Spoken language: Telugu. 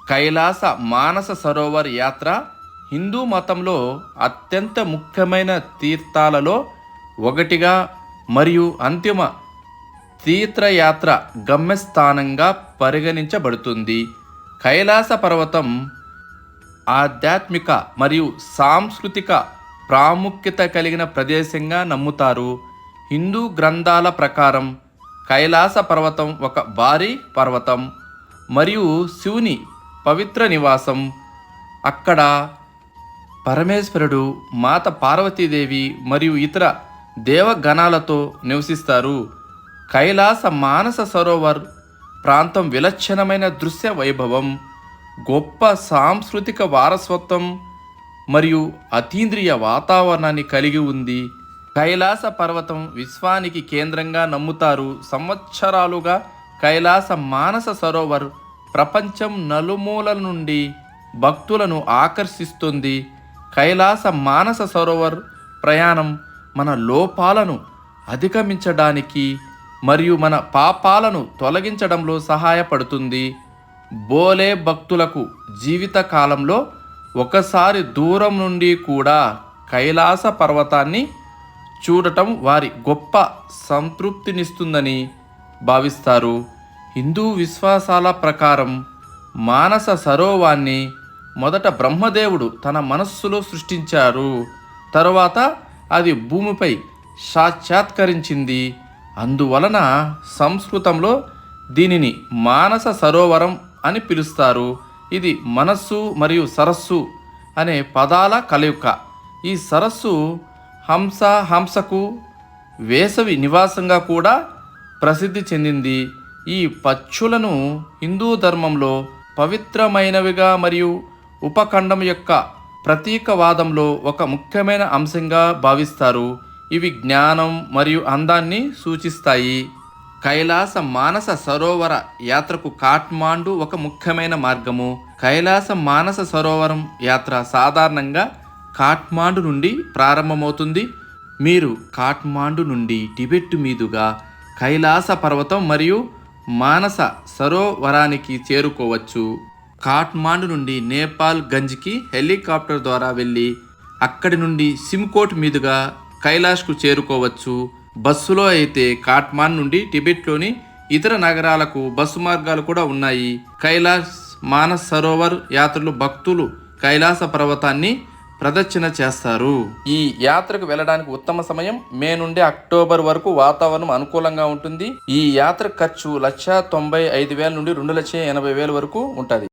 కైలాస మానస సరోవర్ యాత్ర హిందూ మతంలో అత్యంత ముఖ్యమైన తీర్థాలలో ఒకటిగా మరియు అంతిమ తీర్థయాత్ర గమ్యస్థానంగా పరిగణించబడుతుంది. కైలాస పర్వతం ఆధ్యాత్మిక మరియు సాంస్కృతిక ప్రాముఖ్యత కలిగిన ప్రదేశంగా నమ్ముతారు. హిందూ గ్రంథాల ప్రకారం కైలాస పర్వతం ఒక భారీ పర్వతం మరియు శివుని పవిత్ర నివాసం. అక్కడ పరమేశ్వరుడు, మాత పార్వతీదేవి మరియు ఇతర దేవగణాలతో నివసిస్తారు. కైలాస మానస సరోవర్ ప్రాంతం విలక్షణమైన దృశ్య వైభవం, గొప్ప సాంస్కృతిక వారసత్వం మరియు అతీంద్రియ వాతావరణాన్ని కలిగి ఉంది. కైలాస పర్వతం విశ్వానికి కేంద్రంగా నమ్ముతారు. సంవత్సరాలుగా కైలాస మానస సరోవర్ ప్రపంచం నలుమూలల నుండి భక్తులను ఆకర్షిస్తుంది. కైలాస మానస సరోవర్ ప్రయాణం మన లోపాలను అధిగమించడానికి మరియు మన పాపాలను తొలగించడంలో సహాయపడుతుంది. బోలే భక్తులకు జీవిత కాలంలో ఒకసారి దూరం నుండి కూడా కైలాస పర్వతాన్ని చూడటం వారి గొప్ప సంతృప్తినిస్తుందని భావిస్తారు. హిందూ విశ్వాసాల ప్రకారం మానస సరోవాన్ని మొదట బ్రహ్మదేవుడు తన మనస్సులో సృష్టించారు. తరువాత అది భూమిపై సాక్షాత్కరించింది. అందువలన సంస్కృతంలో దీనిని మానస సరోవరం అని పిలుస్తారు. ఇది మనస్సు మరియు సరస్సు అనే పదాల కలయిక. ఈ సరస్సు హంసకు వేసవి నివాసంగా కూడా ప్రసిద్ధి చెందింది. ఈ పక్షులను హిందూ ధర్మంలో పవిత్రమైనవిగా మరియు ఉపఖండం యొక్క ప్రతీకవాదంలో ఒక ముఖ్యమైన అంశంగా భావిస్తారు. ఇవి జ్ఞానం మరియు అందాన్ని సూచిస్తాయి. కైలాస మానస సరోవర యాత్రకు కాఠ్మాండు ఒక ముఖ్యమైన మార్గము. కైలాస మానస సరోవరం యాత్ర సాధారణంగా కాఠ్మాండు నుండి ప్రారంభమవుతుంది. మీరు కాఠ్మాండు నుండి టిబెట్ మీదుగా కైలాస పర్వతం మరియు మానస సరోవరానికి చేరుకోవచ్చు. కాఠ్మాండు నుండి నేపాల్ గంజ్కి హెలికాప్టర్ ద్వారా వెళ్ళి అక్కడి నుండి సిమ్కోట్ మీదుగా కైలాష్కు చేరుకోవచ్చు. బస్సులో అయితే కాఠ్మాండు నుండి టిబెట్లోని ఇతర నగరాలకు బస్సు మార్గాలు కూడా ఉన్నాయి. కైలాస్ మానస్ సరోవర్ యాత్రలు భక్తులు కైలాస పర్వతాన్ని ప్రదక్షిణ చేస్తారు. ఈ యాత్రకు వెళ్ళడానికి ఉత్తమ సమయం మే నుండి అక్టోబర్ వరకు వాతావరణం అనుకూలంగా ఉంటుంది. ఈ యాత్ర ఖర్చు 1,95,000 నుండి 2,80,000 వరకు ఉంటుంది.